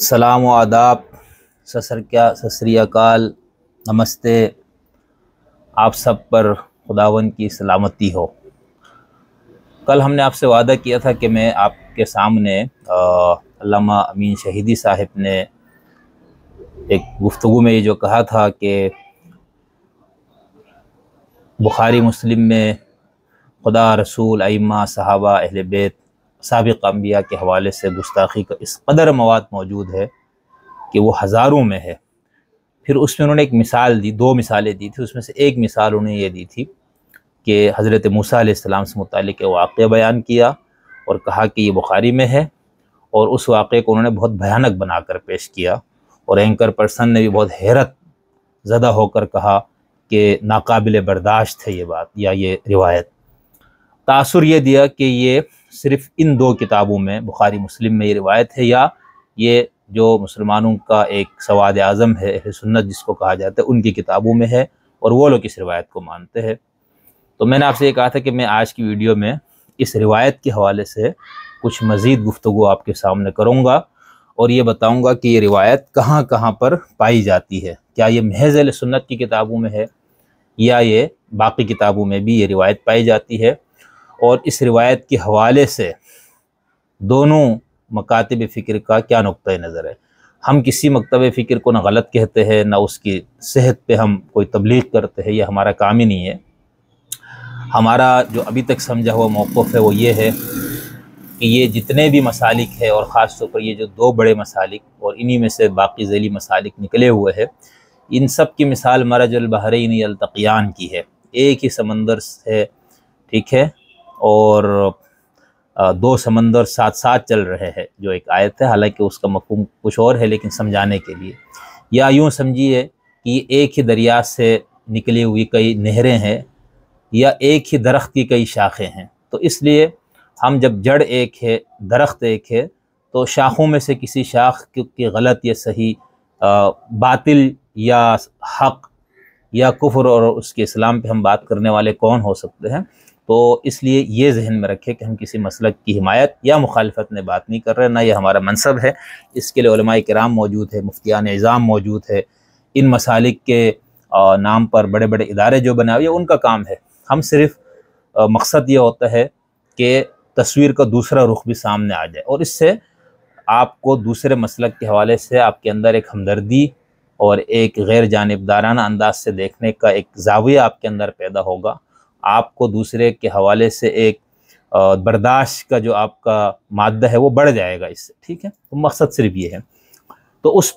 سلام و آداب، ست سری اکال، نمستے، آپ سب پر خداوند کی سلامتی ہو۔ کل ہم نے آپ سے وعدہ کیا تھا کہ میں آپ کے سامنے علامہ امین شہیدی صاحب نے ایک گفتگو میں یہ جو کہا تھا کہ بخاری مسلم میں خدا، رسول، ائمہ، صحابہ، اہل بیت، سابق انبیاء کے حوالے سے گستاخی کا اس قدر مواد موجود ہے کہ وہ ہزاروں میں ہے۔ پھر اس میں انہوں نے ایک مثال دی، دو مثالیں دی تھی، اس میں سے ایک مثال انہوں نے یہ دی تھی کہ حضرت موسیٰ علیہ السلام سے متعلق واقعہ بیان کیا اور کہا کہ یہ بخاری میں ہے، اور اس واقعے کو انہوں نے بہت بھیانک بنا کر پیش کیا، اور اینکر پرسن نے بھی بہت حیرت زدہ ہو کر کہا کہ ناقابل برداشت ہے یہ بات یا یہ روایت۔ تاثر یہ دیا کہ یہ صرف ان دو کتابوں میں، بخاری مسلم میں یہ روایت ہے، یا یہ جو مسلمانوں کا ایک سواد اعظم ہے اہل سنت جس کو کہا جاتا ہے، ان کی کتابوں میں ہے اور وہ لوگ اس روایت کو مانتے ہیں۔ تو میں نے آپ سے یہ کہا تھا کہ میں آج کی ویڈیو میں اس روایت کے حوالے سے کچھ مزید گفتگو آپ کے سامنے کروں گا، اور یہ بتاؤں گا کہ یہ روایت کہاں کہاں پر پائی جاتی ہے، کیا یہ محض اہل سنت کی کتابوں میں ہے یا یہ باقی کتابوں میں بھی یہ روایت پائی جاتی ہے، اور اس روایت کے حوالے سے دونوں مکاتب فکر کا کیا نقطہ نظر ہے۔ ہم کسی مکتب فکر کو نہ غلط کہتے ہیں، نہ اس کی صحت پہ ہم کوئی تبلیغ کرتے ہیں، یہ ہمارا کام ہی نہیں ہے۔ ہمارا جو ابھی تک سمجھا ہوا موقف ہے وہ یہ ہے کہ یہ جتنے بھی مسالک ہے، اور خاص طور پر یہ جو دو بڑے مسالک اور انہی میں سے باقی ذیلی مسالک نکلے ہوئے ہیں، ان سب کی مثال مرج البحرین یلتقیان کی ہے۔ ایک ہی سمندر ہے، ٹھیک ہے، اور دو سمندر ساتھ ساتھ چل رہے ہیں، جو ایک آیت ہے، حالانکہ اس کا مفہوم کچھ اور ہے لیکن سمجھانے کے لیے، یا یوں سمجھیے کہ یہ ایک ہی دریا سے نکلی ہوئی کئی نہریں ہیں، یا ایک ہی درخت کی کئی شاخیں ہیں۔ تو اس لیے ہم جب جڑ ایک ہے، درخت ایک ہے، تو شاخوں میں سے کسی شاخ کی غلط یا صحیح، باطل یا حق یا کفر اور اس کے اسلام پہ ہم بات کرنے والے کون ہو سکتے ہیں۔ تو اس لیے یہ ذہن میں رکھے کہ ہم کسی مسلک کی حمایت یا مخالفت میں بات نہیں کر رہے، نہ یہ ہمارا منصب ہے۔ اس کے لیے علماء کرام موجود ہے، مفتیان اعظام موجود ہے، ان مسالک کے نام پر بڑے بڑے ادارے جو بنا ہوئے ان کا کام ہے۔ ہم صرف مقصد یہ ہوتا ہے کہ تصویر کا دوسرا رخ بھی سامنے آ جائے، اور اس سے آپ کو دوسرے مسلک کے حوالے سے آپ کے اندر ایک ہمدردی اور ایک غیر جانبدارانہ انداز سے دیکھنے کا ایک زاویہ آپ کے اندر پیدا ہوگا۔ آپ کو دوسرے کے حوالے سے ایک برداشت کا جو آپ کا مادہ ہے وہ بڑھ جائے گا اس سے، ٹھیک ہے۔ تو مقصد صرف یہ ہے۔ تو اس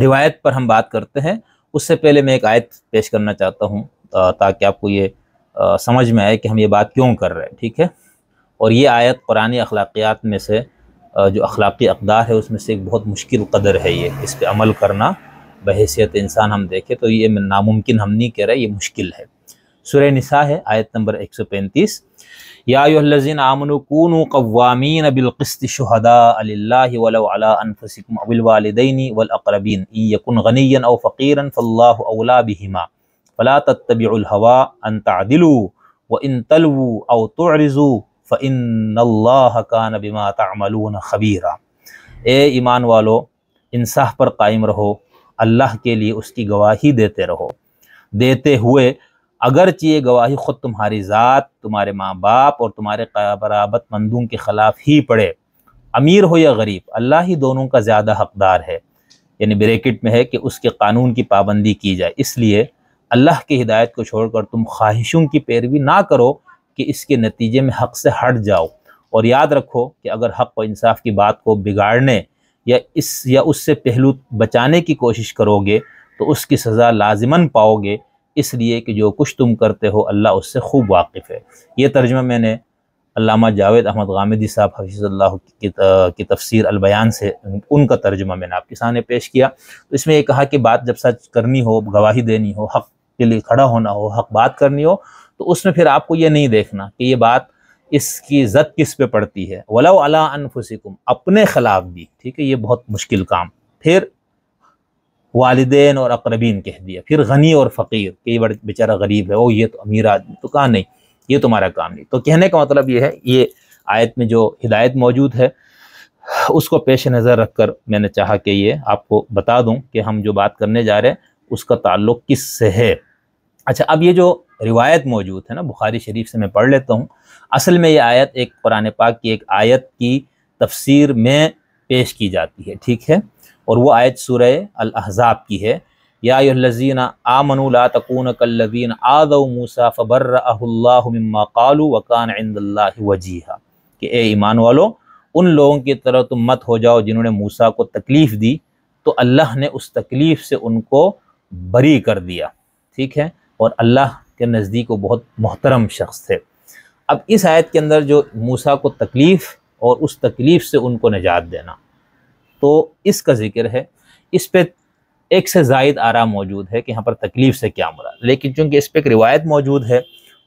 روایت پر ہم بات کرتے ہیں۔ اس سے پہلے میں ایک آیت پیش کرنا چاہتا ہوں تاکہ آپ کو یہ سمجھ میں آئے کہ ہم یہ بات کیوں کر رہے ہیں، ٹھیک ہے۔ اور یہ آیت قرآنی اخلاقیات میں سے جو اخلاقی اقدار ہے اس میں سے ایک بہت مشکل قدر ہے، یہ اس پہ عمل کرنا بحیثیت انسان ہم دیکھیں تو یہ ناممکن ہم نہیں کہہ رہے، یہ مشکل ہے۔ سورہ نساء ہے، آیت نمبر 135، یا ایھا الذین آمنوا کونوا قوامین بالقسط شہداء للہ ولو علی انفسکم او الوالدین والاقربین ان یکن غنیا او فقیرا فاللہ اولی بہما فلا تتبعوا الہوی ان تعدلوا وان تلووا او تعرضوا فان اللہ کان بما تعملون خبیرا۔ اے ایمان والو، انصاف پر قائم رہو، اللہ کے لیے اس کی گواہی دیتے رہو، دیتے ہوئے اگرچہ یہ گواہی خود تمہاری ذات، تمہارے ماں باپ اور تمہارے قرابت مندوں کے خلاف ہی پڑے، امیر ہو یا غریب، اللہ ہی دونوں کا زیادہ حقدار ہے، یعنی بریکٹ میں ہے کہ اس کے قانون کی پابندی کی جائے۔ اس لیے اللہ کی ہدایت کو چھوڑ کر تم خواہشوں کی پیروی نہ کرو کہ اس کے نتیجے میں حق سے ہٹ جاؤ، اور یاد رکھو کہ اگر حق و انصاف کی بات کو بگاڑنے یا اس سے پہلو بچانے کی کوشش کرو گے تو اس کی سزا لازماً پاؤ گے، اس لیے کہ جو کچھ تم کرتے ہو اللہ اس سے خوب واقف ہے۔ یہ ترجمہ میں نے علامہ جاوید احمد غامدی صاحب حفظ اللہ کی تفسیر البیان سے ان کا ترجمہ میں نے آپ کے سامنے پیش کیا۔ تو اس میں یہ کہا کہ بات جب سچ کرنی ہو، گواہی دینی ہو، حق کے لیے کھڑا ہونا ہو، حق بات کرنی ہو، تو اس میں پھر آپ کو یہ نہیں دیکھنا کہ یہ بات اس کی زد کس پہ پڑتی ہے، وَلَوْ عَلَىٰ أَنفُسِكُمْ، اپنے خلاف بھی، ٹھیک ہے، یہ بہت مشکل کام۔ پھر والدین اور اقربین کہہ دیا، پھر غنی اور فقیر کہ یہ بیچارہ غریب ہے، او یہ تو امیر آدمی، تو کہا نہیں، یہ تمہارا کام نہیں۔ تو کہنے کا مطلب یہ ہے، یہ آیت میں جو ہدایت موجود ہے اس کو پیش نظر رکھ کر میں نے چاہا کہ یہ آپ کو بتا دوں کہ ہم جو بات کرنے جا رہے ہیں اس کا تعلق کس سے ہے۔ اچھا، اب یہ جو روایت موجود ہے نا بخاری شریف سے، میں پڑھ لیتا ہوں۔ اصل میں یہ آیت ایک قرآن پاک کی ایک آیت کی تفسیر میں پیش کی جاتی ہے، ٹھیک ہے، اور وہ آیت سورہ الاحزاب کی ہے۔ یا ایھا الذین آمنوا لا تکونوا کالذین آذوا موسیٰ فبرأہ اللہ مما قالوا وکان عند اللہ وجیہا، کہ اے ایمان والو ان لوگوں کی طرح تم مت ہو جاؤ جنہوں نے موسیٰ کو تکلیف دی، تو اللہ نے اس تکلیف سے ان کو بری کر دیا، ٹھیک ہے، اور اللہ کے نزدیک وہ بہت محترم شخص تھے۔ اب اس آیت کے اندر جو موسیٰ کو تکلیف اور اس تکلیف سے ان کو نجات دینا، تو اس کا ذکر ہے۔ اس پہ ایک سے زائد آراء موجود ہے کہ یہاں پر تکلیف سے کیا مراد، لیکن چونکہ اس پہ ایک روایت موجود ہے،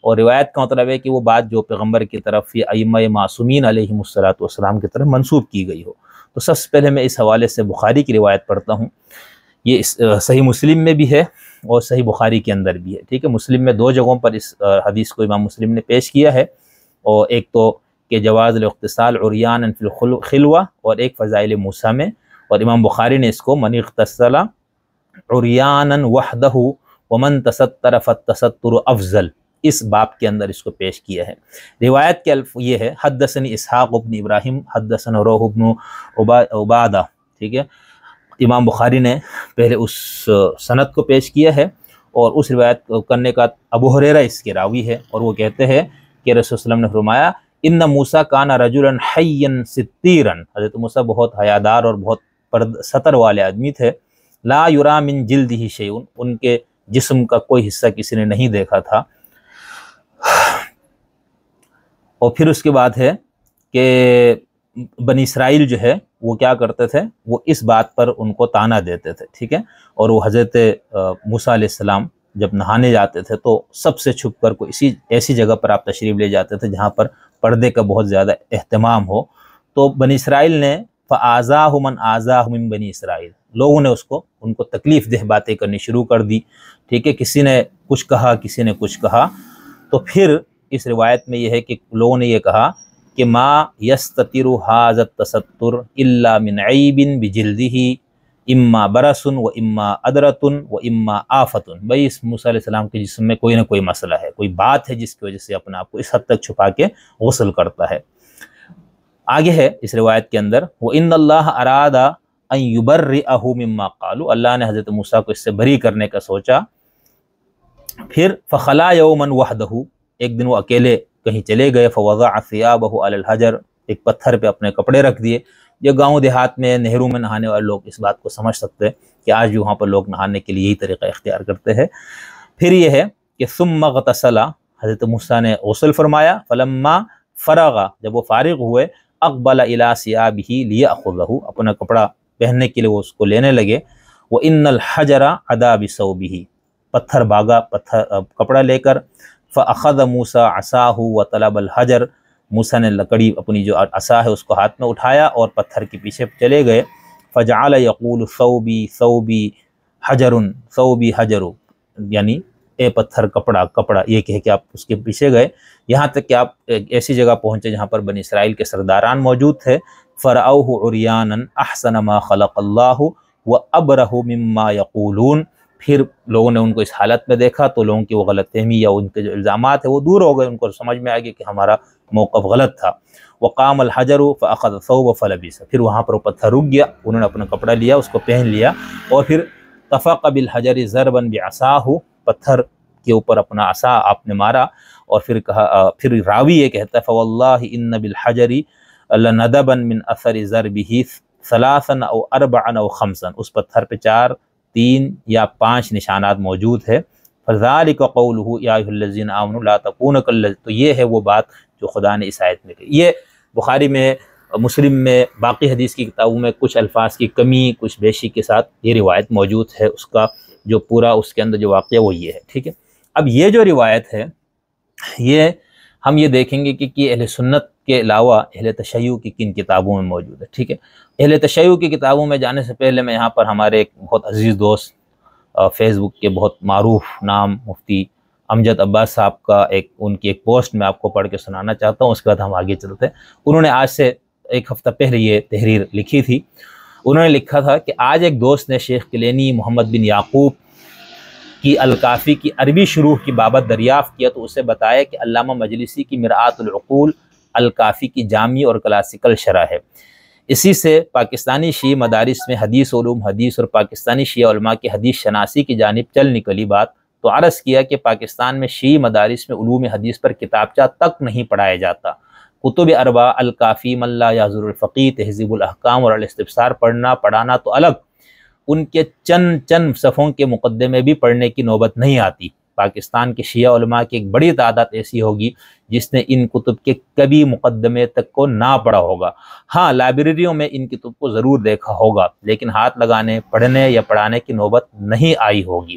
اور روایت کا مطلب ہے کہ وہ بات جو پیغمبر کی طرف یا ائمہ معصومین علیہم الصلوۃ کی طرف منسوب کی گئی ہو، تو سب سے پہلے میں اس حوالے سے بخاری کی روایت پڑھتا ہوں۔ یہ صحیح مسلم میں بھی ہے اور صحیح بخاری کے اندر بھی ہے، ٹھیک ہے۔ مسلم میں دو جگہوں پر اس حدیث کو امام مسلم نے پیش کیا ہے، اور ایک تو کہ جواز الاغتسال عریانا فی الخلوہ، اور ایک فضائل موسیٰ میں، اور امام بخاری نے اس کو من اغتسل عریانا وحدہ ومن تستر فالتستر افضل، اس باب کے اندر اس کو پیش کیا ہے۔ روایت کے الف یہ ہے، حدثنی اسحاق بن ابراہیم حدثنا روح بن عبادہ، ٹھیک ہے۔ امام بخاری نے پہلے اس سند کو پیش کیا ہے، اور اس روایت کرنے کا ابو ہریرہ اس کے راوی ہے، اور وہ کہتے ہیں کہ رسول اللہ صلی اللہ علیہ وسلم نے فرمایا ان موسیٰ کان رجلا حیا ستیرا، حضرت موسیٰ بہت حیادار اور بہت ستر والے آدمی تھے، لا یرا من جلدہ شیء، ان کے جسم کا کوئی حصہ کسی نے نہیں دیکھا تھا۔ اور پھر اس کے بعد ہے کہ بنی اسرائیل جو ہے وہ کیا کرتے تھے، وہ اس بات پر ان کو طعنہ دیتے تھے، ٹھیک ہے، اور وہ حضرت موسیٰ علیہ السلام جب نہانے جاتے تھے تو سب سے چھپ کر کوئی ایسی جگہ پر آپ تشریف لے جاتے تھے جہاں پر پردے کا بہت زیادہ اہتمام ہو، تو بنی اسرائیل نے فَآذَاهُ مَنْ آذَاهُ مِن بنی اسرائیل، لوگوں نے ان کو تکلیف دہ باتیں کرنی شروع کر دی، ٹھیک ہے، کسی نے کچھ کہا، کسی نے کچھ کہا، تو پھر اس روایت میں یہ ہے کہ لوگوں نے یہ کہا کہ ما یستتر ھذا التستر الا من عیب بجلدہ اما برس و اما ادرت و اما آفت، بھائی اس موسیٰ علیہ السلام کے جسم میں کوئی نہ کوئی مسئلہ ہے، کوئی بات ہے جس کی وجہ سے اپنے آپ کو اس حد تک چھپا کے غسل کرتا ہے۔ آگے ہے اس روایت کے اندر وَإِنَّ اللَّهَ أَرَادَ أَن يُبَرِّئَهُ مِمَّا قَالُوا، اللہ نے حضرت موسیٰ کو اس سے بری کرنے کا سوچا۔ پھر فَخَلَا يَوْمًا وَحْدَهُ، ایک دن وہ اکیلے کہیں چلے گئے، فَوَضَعَ ثِيَابَهُ عَلَى الْحَجَرِ، ایک پتھر پہ اپنے کپڑے رکھ دیے۔ یہ گاؤں دیہات میں نہروں میں نہانے والے لوگ اس بات کو سمجھ سکتے ہیں کہ آج بھی وہاں پر لوگ نہانے کے لیے یہی طریقہ اختیار کرتے ہیں۔ پھر یہ ہے کہ ثُمَّ اغْتَسَلَ، حضرت موسیٰ نے غسل فرمایا، فَلَمَّا فَرَغَ، جب وہ فارغ ہوئے، اقبل الی ثیابہ لیأخذہ، اپنا کپڑا پہننے کے لیے وہ اس کو لینے لگے، وان الحجر عدا بثوبہ، پتھر بھاگا کپڑا لے کر، فاخذ موسیٰ عصاہ وطلب الحجر، موسیٰ نے لکڑی اپنی جو عصا ہے اس کو ہاتھ میں اٹھایا اور پتھر کے پیچھے چلے گئے، فجعل یقول ثوبی ثوبی حجر ثوبی حجر، یعنی اے پتھر کپڑا کپڑا، یہ کہہ کے آپ اس کے پیچھے گئے، یہاں تک کہ آپ ایک ایسی جگہ پہنچے جہاں پر بنی اسرائیل کے سرداران موجود تھے۔ فرعوہ عریانا احسن ما خلق اللہ وابرہ مما یقولون، پھر لوگوں نے ان کو اس حالت میں دیکھا تو لوگوں کی وہ غلط فہمی یا ان کے جو الزامات ہیں وہ دور ہو گئے، ان کو سمجھ میں آ گیا کہ ہمارا موقف غلط تھا۔ وقام الحجر فاخذ ثوب فلبس، پھر وہاں پر وہ پتھر رک گیا، انہوں نے اپنا کپڑا لیا، اس کو پہن لیا، اور پھر طفق بالحجر ضربا بعصاہ، پتھر کے اوپر اپنا عصا آپ نے مارا، اور پھر کہا، پھر راوی یہ کہتا ہے فواللہ ان بالحجر لندبا من اثر ضربہ ثلاثا او اربعا او خمسا، اس پتھر پہ 4 3 یا 5 نشانات موجود ہے۔ فذلک قولہ یا ایھا الذین آمنوا لا تکونوا کالذین، تو یہ ہے وہ بات جو خدا نے اس آیت میں کہی۔ یہ بخاری میں، مسلم میں، باقی حدیث کی کتابوں میں کچھ الفاظ کی کمی کچھ بیشی کے ساتھ یہ روایت موجود ہے، اس کا جو پورا اس کے اندر جو واقعہ وہ یہ ہے، ٹھیک ہے۔ اب یہ جو روایت ہے یہ ہم یہ دیکھیں گے کہ اہل سنت کے علاوہ اہل تشیع کی کن کتابوں میں موجود ہے، ٹھیک ہے۔ اہل تشیع کی کتابوں میں جانے سے پہلے میں یہاں پر ہمارے ایک بہت عزیز دوست، فیس بک کے بہت معروف نام مفتی امجد عباس صاحب کا ان کی ایک پوسٹ میں آپ کو پڑھ کے سنانا چاہتا ہوں، اس کے بعد ہم آگے چلتے ہیں۔ انہوں نے آج سے ایک ہفتہ پہلے یہ تحریر لکھی تھی، انہوں نے لکھا تھا کہ آج ایک دوست نے شیخ کلینی محمد بن یعقوب کی الکافی کی عربی شروح کی بابت دریافت کیا تو اسے بتایا کہ علامہ مجلسی کی مرآت العقول الکافی کی جامع اور کلاسیکل شرح ہے۔ اسی سے پاکستانی شیعہ مدارس میں حدیث، علوم حدیث اور پاکستانی شیعہ علماء کی حدیث شناسی کی جانب چل نکلی بات، تو عرض کیا کہ پاکستان میں شیعہ مدارس میں علوم حدیث پر کتابچہ تک نہیں پڑھایا جاتا۔ کتب اربع، الکافی، من لا یعذر الفقیہ، تہذیب الاحکام اور الاستبصار پڑھانا تو الگ، ان کے چند صفحوں کے مقدمے بھی پڑھنے کی نوبت نہیں آتی۔ پاکستان کے شیعہ علماء کی ایک بڑی تعداد ایسی ہوگی جس نے ان کتب کے کبھی مقدمے تک کو نہ پڑھا ہوگا۔ ہاں، لائبریریوں میں ان کتب کو ضرور دیکھا ہوگا، لیکن ہاتھ لگانے، پڑھنے یا پڑھانے کی نوبت نہیں آئی ہوگی۔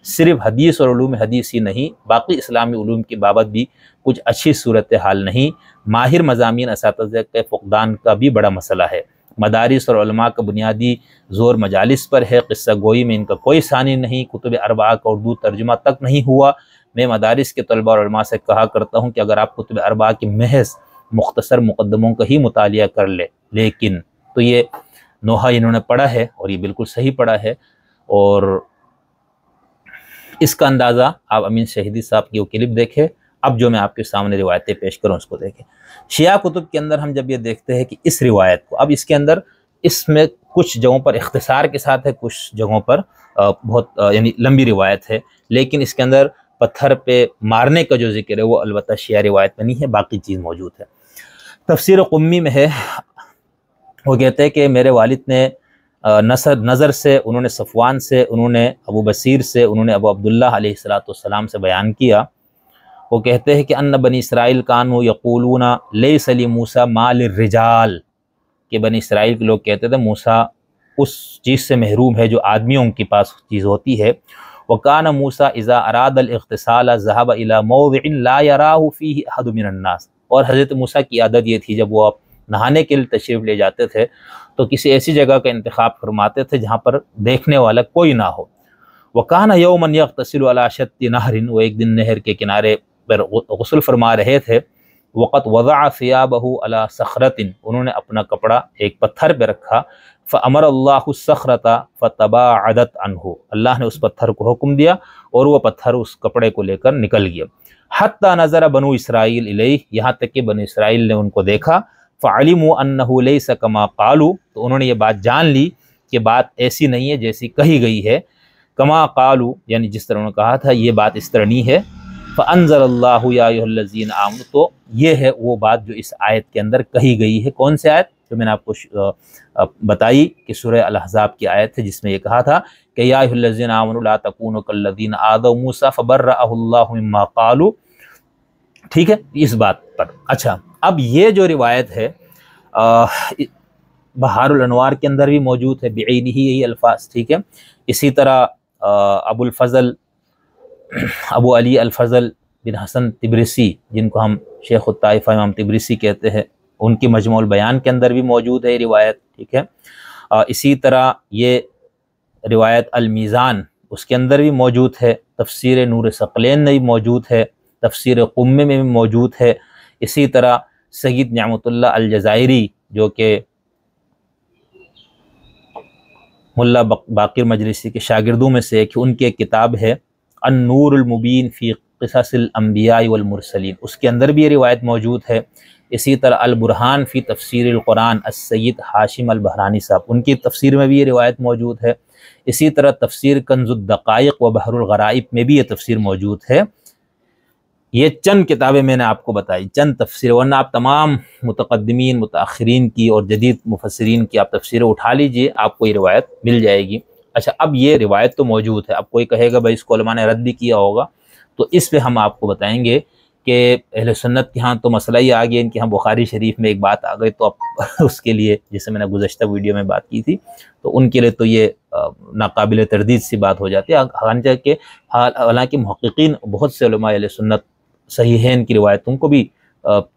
صرف حدیث اور علوم حدیث ہی نہیں، باقی اسلامی علوم کی بابت بھی کچھ اچھی صورتحال نہیں۔ ماہر مضامین اساتذہ کے فقدان کا بھی بڑا مسئلہ ہے۔ مدارس اور علماء کا بنیادی زور مجالس پر ہے، قصہ گوئی میں ان کا کوئی ثانی نہیں، کتب اربعہ کا اردو ترجمہ تک نہیں ہوا۔ میں مدارس کے طلباء اور علماء سے کہا کرتا ہوں کہ اگر آپ کتب اربعہ کی محض مختصر مقدموں کا ہی مطالعہ کر لے، لیکن تو یہ نوحہ انہوں نے پڑھا ہے اور یہ بالکل صحیح پڑھا ہے، اور اس کا اندازہ آپ امین شہیدی صاحب کی وہ کلپ دیکھیں۔ اب جو میں آپ کے سامنے روایتیں پیش کروں اس کو دیکھیں۔ شیعہ کتب کے اندر ہم جب یہ دیکھتے ہیں کہ اس روایت کو، اب اس کے اندر اس میں کچھ جگہوں پر اختصار کے ساتھ ہے، کچھ جگہوں پر بہت یعنی لمبی روایت ہے، لیکن اس کے اندر پتھر پہ مارنے کا جو ذکر ہے وہ البتہ شیعہ روایت میں نہیں ہے، باقی چیز موجود ہے۔ تفسیر قمی میں ہے، وہ کہتے ہیں کہ میرے والد نے نظر سے، انہوں نے صفوان سے، انہوں نے ابو بصیر سے، انہوں نے ابو عبداللہ علیہ السلام سے بیان کیا، وہ کہتے ہیں کہ ان بنی اسرائیل کانوا یقولون لیس لموسیٰ ما للرجال، کہ بنی اسرائیل کے لوگ کہتے تھے موسیٰ اس چیز سے محروم ہے جو آدمیوں کے پاس چیز ہوتی ہے۔ وَكَانَ مُوسَىٰ إِذَا أَرَادَ الْإِغْتِسَالَ ذَهَبَ إِلَىٰ مَوْضِعٍ لَا يَرَاهُ فِيهِ أَحَدٌ مِّنَ النَّاسِ، اور حضرت موسیٰ کی عادت یہ تھی جب وہ نہانے کے لیے تشریف لے جاتے تھے تو کسی ایسی جگہ کا انتخاب فرماتے تھے جہاں پر دیکھنے والا کوئی نہ ہو۔ وَكَانَ يَوْمًا يَغْتَسِلُ عَلَىٰ شَطِّ نَهْرٍ، وہ ایک دن نہر کے کنارے پر غسل فرما رہے تھے۔ وَقَدْ وَضَعَ ثِيَابَهُ عَلَىٰ صَخْرَةٍ، انہوں نے اپنا کپڑا ایک پتھر پہ رکھا۔ فَأَمَرَ اللَّهُ الصَّخْرَةَ فَتَبَاعَدَتْ عَنْهُ، اللہ نے اس پتھر کو حکم دیا اور وہ پتھر اس کپڑے کو لے کر نکل گیا۔ حَتَّى نَظَرَ بنو اسرائیل الیہ، یہاں تک کہ بنو اسرائیل نے ان کو دیکھا۔ فَعَلِمُوا أَنَّهُ لَيْسَ كَمَا قَالُوا، تو انہوں نے یہ بات جان لی کہ بات ایسی نہیں ہے جیسی کہی گئی ہے۔ کما قالوا، یعنی جس طرح انہوں نے کہا تھا یہ بات اس طرح نہیں ہے۔ فَأَنزَلَ اللَّهُ يَا أَيُّهَا الَّذِينَ آمَنُوا، تو یہ ہے وہ بات جو اس آیت کے اندر کہی گئی ہے۔ کون سی آیت؟ جو میں نے آپ کو بتائی کہ سورہ الاحزاب کی آیت ہے، جس میں یہ کہا تھا کہ یا ایھا الذین آمنوا لا تکونوا کالذین آذوا موسیٰ فبرأہ اللہ مما قالوا، ٹھیک ہے، اس بات پر۔ اچھا، اب یہ جو روایت ہے بہار الانوار کے اندر بھی موجود ہے بعینہ یہی الفاظ، ٹھیک ہے۔ اسی طرح ابو علی الفضل بن حسن تبرسی، جن کو ہم شیخ الطائفہ امام تبرسی کہتے ہیں، ان کی مجموع البیان کے اندر بھی موجود ہے یہ روایت، ٹھیک ہے۔ اسی طرح یہ روایت المیزان، اس کے اندر بھی موجود ہے۔ تفسیر نور ثقلین میں بھی موجود ہے، تفسیر قمہ میں بھی موجود ہے۔ اسی طرح سید نعمت اللہ الجزائری، جو کہ ملا باقر مجلسی کے شاگردوں میں سے کہ ان کی ایک کتاب ہے النور المبین فی قصص الانبیاء والمرسلین، اس کے اندر بھی یہ روایت موجود ہے۔ اسی طرح البرہان فی تفسیر القرآن السید ہاشم البحرانی صاحب، ان کی تفسیر میں بھی یہ روایت موجود ہے۔ اسی طرح تفسیر کنز الدقائق و بحر الغرائب میں بھی یہ تفسیر موجود ہے۔ یہ چند کتابیں میں نے آپ کو بتائی، چند تفسیر، ورنہ آپ تمام متقدمین متاخرین کی اور جدید مفسرین کی آپ تفسیریں اٹھا لیجئے، آپ کو یہ روایت مل جائے گی۔ اچھا، اب یہ روایت تو موجود ہے، اب کوئی کہے گا بھائی اس کو علماء نے رد بھی کیا ہوگا، تو اس پہ ہم آپ کو بتائیں گے کہ اہل سنت کے ہاں تو مسئلہ ہی آ گیا، ان کے ہاں بخاری شریف میں ایک بات آ گئی، تو اب اس کے لیے جیسے میں نے گزشتہ ویڈیو میں بات کی تھی، تو ان کے لیے تو یہ ناقابل تردید سی بات ہو جاتی ہے۔ حالانکہ محققین بہت سے علماء اہل سنت صحیحین کی روایتوں کو بھی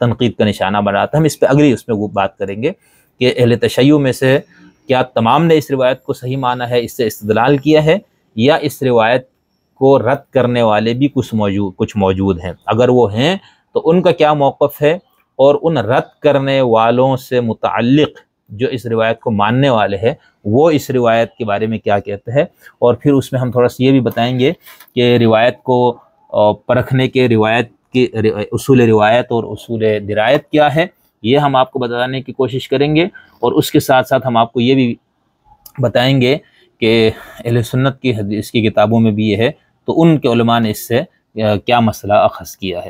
تنقید کا نشانہ بناتا ہے۔ ہم اس پہ اگلی اس میں وہ بات کریں گے کہ اہل تشیع میں سے کیا تمام نے اس روایت کو صحیح مانا ہے، اس سے استدلال کیا ہے، یا اس روایت کو رد کرنے والے بھی کچھ موجود ہیں، اگر وہ ہیں تو ان کا کیا موقف ہے، اور ان رد کرنے والوں سے متعلق جو اس روایت کو ماننے والے ہیں وہ اس روایت کے بارے میں کیا کہتے ہیں، اور پھر اس میں ہم تھوڑا سا یہ بھی بتائیں گے کہ روایت کو پرکھنے کے روایت کی اصول روایت اور اصول درایت کیا ہے، یہ ہم آپ کو بتانے کی کوشش کریں گے، اور اس کے ساتھ ساتھ ہم آپ کو یہ بھی بتائیں گے کہ اہل سنت کی حدیث کی کتابوں میں بھی یہ ہے، تو ان کے علماء نے اس سے کیا مسئلہ اخذ کیا ہے۔